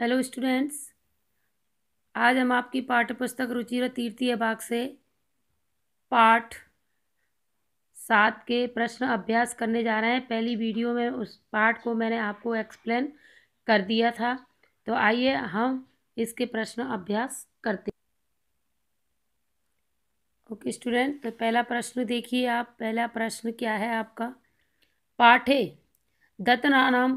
Hello students, आज हम आपकी पाठ्य पुस्तक रुचिर तृतीय भाग से पाठ 7 के प्रश्न अभ्यास करने जा रहे हैं। पहली वीडियो में उस पाठ को मैंने आपको एक्सप्लेन कर दिया था, तो आइए हम इसके प्रश्न अभ्यास करते हैं। ओके स्टूडेंट, तो पहला प्रश्न देखिए आप। पहला प्रश्न क्या है आपका? पाठे दत्तनानां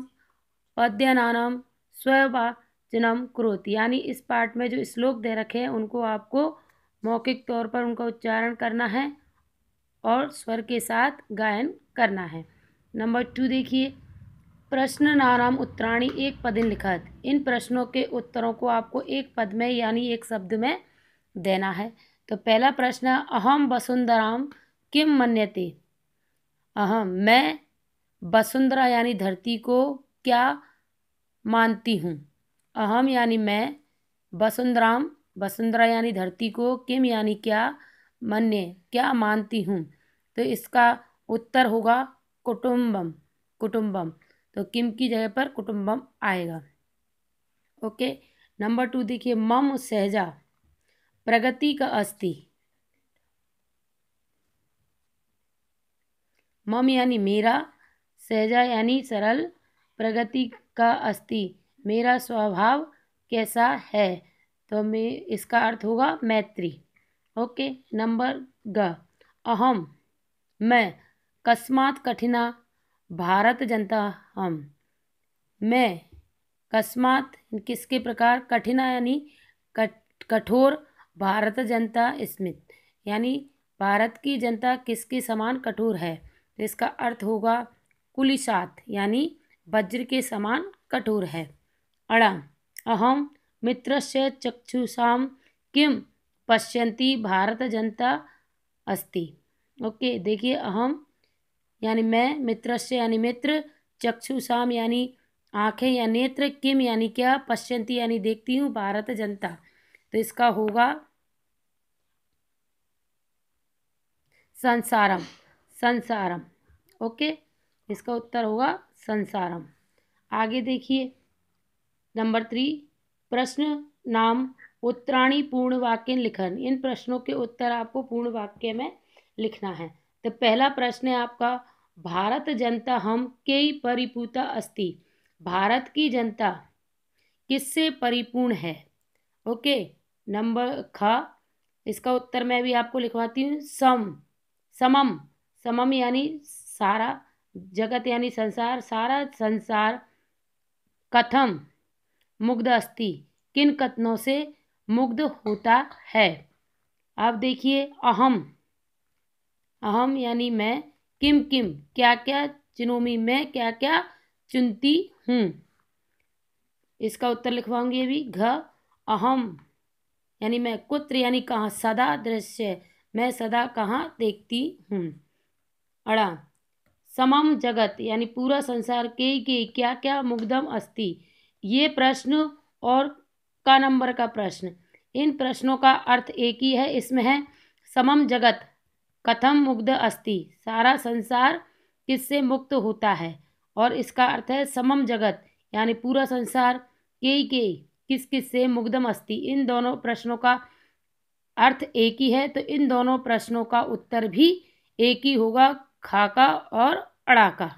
पद्यानां स्ववाचनम करोति, यानी इस पाठ में जो श्लोक दे रखे हैं उनको आपको मौखिक तौर पर उनका उच्चारण करना है और स्वर के साथ गायन करना है। नंबर 2 देखिए, प्रश्न नानाम उत्तराणी एक पदिन लिखत। इन प्रश्नों के उत्तरों को आपको एक पद में यानी एक शब्द में देना है। तो पहला प्रश्न, अहम वसुंधराम किम मन्यते। अहम, मैं वसुंधरा यानी धरती को क्या मानती हूँ। अहम यानी मैं, वसुंधराम वसुंधरा यानी धरती को, किम यानी क्या, मन्ये क्या मानती हूँ। तो इसका उत्तर होगा कुटुम्बम। कुटुम्बम, तो किम की जगह पर कुटुम्बम आएगा। ओके, नंबर 2 देखिए, मम सहजा प्रगति का अस्ति। मम यानी मेरा, सहजा यानी सरल, प्रगति का अस्ति मेरा स्वभाव कैसा है। तो मैं इसका अर्थ होगा मैत्री। ओके, नंबर ग, अहम मैं, कस्मात कठिना भारत जनता हम। मैं, कस्मात किसके प्रकार, कठिना यानी कठोर, भारत जनता स्मित यानी भारत की जनता किसके समान कठोर है। तो इसका अर्थ होगा कुलिशात यानी वज्र के समान कठोर है। अड़ा, अहम मित्रस्य चक्षुषाम किम पश्यन्ति भारत जनता अस्ति। ओके, देखिए, अहम यानी मैं, मित्रस्य यानी मित्र, चक्षुषाम यानी आंखें या नेत्र, किम यानी क्या, पश्यन्ति यानी देखती हूँ, भारत जनता। तो इसका होगा संसारम। संसारम, ओके, इसका उत्तर होगा संसारम। आगे देखिए, नंबर 3, प्रश्न नाम उत्तराणी पूर्ण वाक्य लिखन। इन प्रश्नों के उत्तर आपको पूर्ण वाक्य में लिखना है। तो पहला प्रश्न है आपका, भारत जनता हम के परिपूता अस्ति। भारत की जनता किससे परिपूर्ण है। ओके, नंबर ख, इसका उत्तर मैं भी आपको लिखवाती हूँ, समम। समम यानी सारा, जगत यानी संसार, सारा संसार, कथम मुग्ध अस्ति किन कथनों से मुग्ध होता है। आप देखिए, अहम, अहम यानी मैं, किम किम क्या क्या चुनोमी, मैं क्या क्या चुनती हूँ। इसका उत्तर लिखवाऊंगी अभी। घ, अहम यानी मैं, कुत्र यानी कहाँ, सदा दृश्य मैं सदा कहाँ देखती हूँ। अड़ा, समम जगत यानी पूरा संसार के क्या क्या मुग्धम अस्ति। ये प्रश्न और का नंबर का प्रश्न, इन प्रश्नों का अर्थ एक ही है। इसमें है समम जगत कथम मुग्ध अस्ति, सारा संसार किससे मुक्त होता है। और इसका अर्थ है समम जगत यानी पूरा संसार के किस किस से मुग्धम अस्ति। इन दोनों प्रश्नों का अर्थ एक ही है, तो इन दोनों प्रश्नों का उत्तर भी एक ही होगा, खा का और अड़ा का।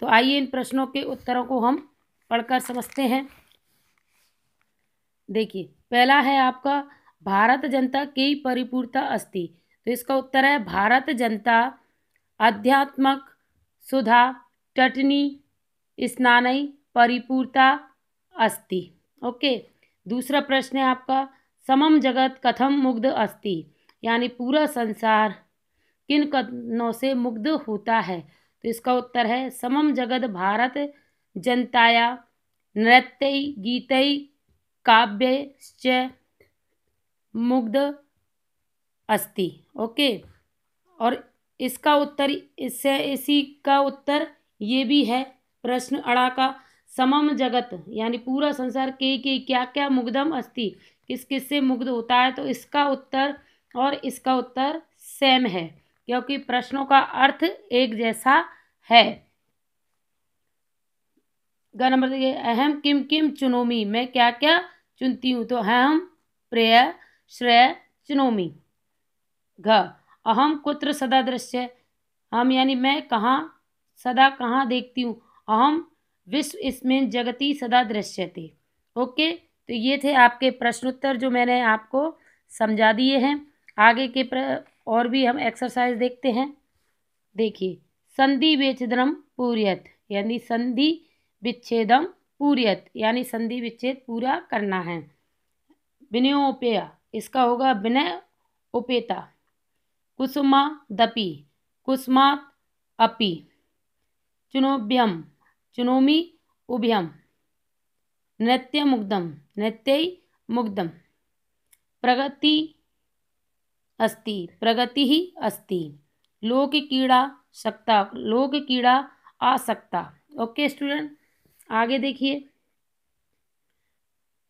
तो आइए इन प्रश्नों के उत्तरों को हम पढ़कर समझते हैं। देखिए, पहला है आपका, भारत जनता की परिपूर्णता अस्ति। तो इसका उत्तर है, भारत जनता आध्यात्मक सुधा टटनी स्नानई परिपूर्णता अस्ति। ओके, दूसरा प्रश्न है आपका, समम जगत कथम मुग्ध अस्ति, यानी पूरा संसार किन कथनों से मुग्ध होता है। तो इसका उत्तर है, समम जगत भारत जनताया नृत्य गीतई काव्य मुग्ध अस्ति। ओके, और इसका उत्तर इससे इसी का उत्तर ये भी है प्रश्न अड़ा का, समम जगत यानी पूरा संसार के क्या क्या मुग्धम अस्ति किस किस से मुग्ध होता है। तो इसका उत्तर और इसका उत्तर सेम है, क्योंकि प्रश्नों का अर्थ एक जैसा है। ग नंबर देखिए, अहम किम किम चुनोमी, मैं क्या क्या चुनती हूँ, तो अहम प्रेय श्रेय चुनोमी। घ अहम कुत्र सदा दृश्य, हम यानी मैं कहाँ सदा कहाँ देखती हूँ, अहम विश्व इसमें जगति सदा दृश्यते। ओके, तो ये थे आपके प्रश्नोत्तर जो मैंने आपको समझा दिए हैं। आगे के और भी हम एक्सरसाइज देखते हैं। देखिए, संधि विच्छेदम पूर्यत, यानी संधि विच्छेदम पूर्यत, यानी संधि विच्छेद पूरा करना है। विनयोपेय, इसका होगा विनय उपेता। कुसुमा दपि, कुसुमात अपि। चुनोभ्यम, चुनोमि उभयम। नृत्य मुग्धम, नृत्यै मुग्धम। प्रगति अस्ति, प्रगति ही अस्ति। लोक कीड़ा सक्ता, लोक कीड़ा आसक्ता। ओके स्टूडेंट, आगे देखिए,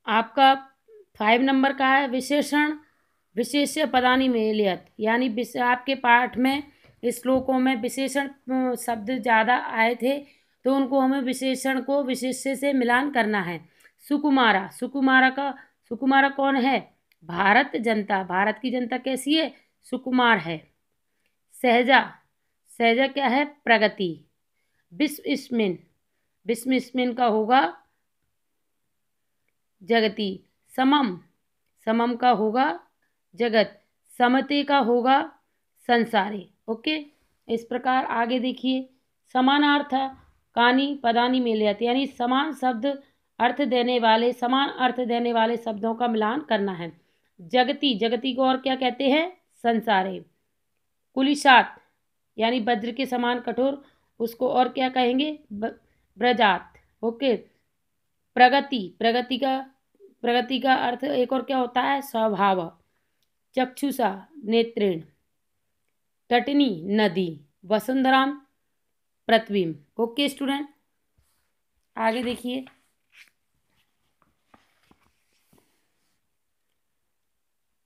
आपका 5 नंबर का है विशेषण विशेष्य पदानि मेलयत, यानी आपके पाठ में श्लोकों में विशेषण शब्द ज़्यादा आए थे, तो उनको हमें विशेषण को विशेष्य से मिलान करना है। सुकुमारा, सुकुमारा कौन है, भारत जनता, भारत की जनता कैसी है, सुकुमार है। सहजा, सहजा क्या है, प्रगति। विस्मिन, विस्मिन का होगा जगति। समम, समम का होगा जगत। समते का होगा संसारी। ओके, इस प्रकार आगे देखिए, समानार्थ कानी पदानी मेलयत, यानी समान शब्द अर्थ देने वाले, समान अर्थ देने वाले शब्दों का मिलान करना है। जगति, जगति को और क्या कहते हैं, संसारे। कुलिशात, यानी वज्र के समान कठोर, उसको और क्या कहेंगे, ब्रजात। ओके, प्रगति, प्रगति का अर्थ एक और क्या होता है, स्वभाव। चक्षुषा नेत्रेण। तटिनी नदी। वसुंधराम पृथ्वीम। ओके स्टूडेंट, आगे देखिए,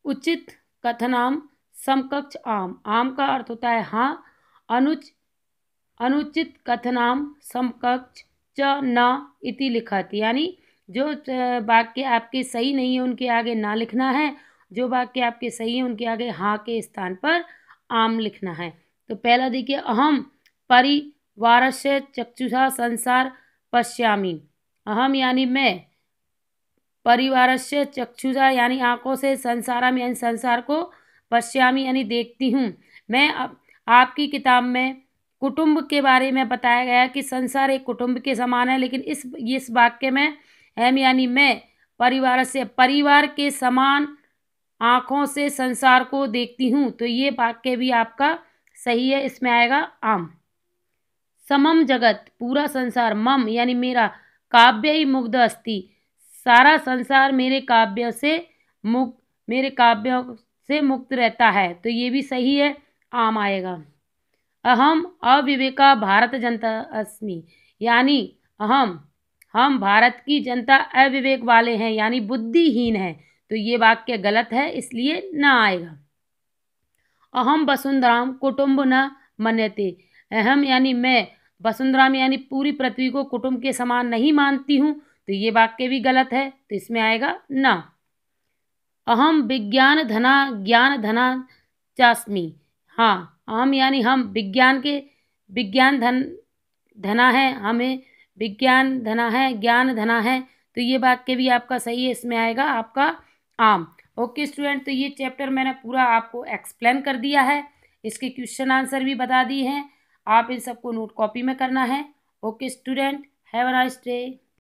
उचित कथनाम समकक्ष आम, आम का अर्थ होता है हाँ, अनुचित कथनाम समकक्ष च न इति लिखत, यानी जो वाक्य आपके सही नहीं है उनके आगे ना लिखना है, जो वाक्य आपके सही है उनके आगे हाँ के स्थान पर आम लिखना है। तो पहला देखिए, अहम परिवारस्य चक्षुषा संसार पश्यामि, अहम यानी मैं, परिवारस्य चक्षुषा यानी आंखों से, संसारम यानी संसार को, पश्यामि यानी देखती हूँ मैं। आपकी किताब में कुटुंब के बारे में बताया गया कि संसार एक कुटुंब के समान है, लेकिन इस वाक्य में हम यानी मैं परिवार से, परिवार के समान आँखों से संसार को देखती हूँ, तो ये वाक्य भी आपका सही है, इसमें आएगा आम। समम जगत, पूरा संसार, मम यानी मेरा, काव्य ही मुग्ध अस्ति, सारा संसार मेरे काव्य से मुक्त, मेरे काव्यों से मुक्त रहता है, तो ये भी सही है, आम आएगा। अहम अविवेका भारत जनता अस्मि, यानी हम भारत की जनता अविवेक वाले हैं, यानी बुद्धिहीन है, तो ये वाक्य गलत है, इसलिए ना आएगा। अहम वसुंधराम कुटुंब न मन्यते, अहम यानी मैं, वसुंधराम यानी पूरी पृथ्वी को कुटुंब के समान नहीं मानती हूँ, तो ये वाक्य भी गलत है, तो इसमें आएगा ना। अहम विज्ञान धना ज्ञान धना चास्मी, हाँ, अहम यानी हम विज्ञान धना है, हमें विज्ञान धना है, ज्ञान धना है, तो ये वाक्य भी आपका सही है, इसमें आएगा आपका आम। ओके स्टूडेंट, तो ये चैप्टर मैंने पूरा आपको एक्सप्लेन कर दिया है, इसके क्वेश्चन आंसर भी बता दिए हैं, आप इन सबको नोट कॉपी में करना है। Okay student, have a nice day.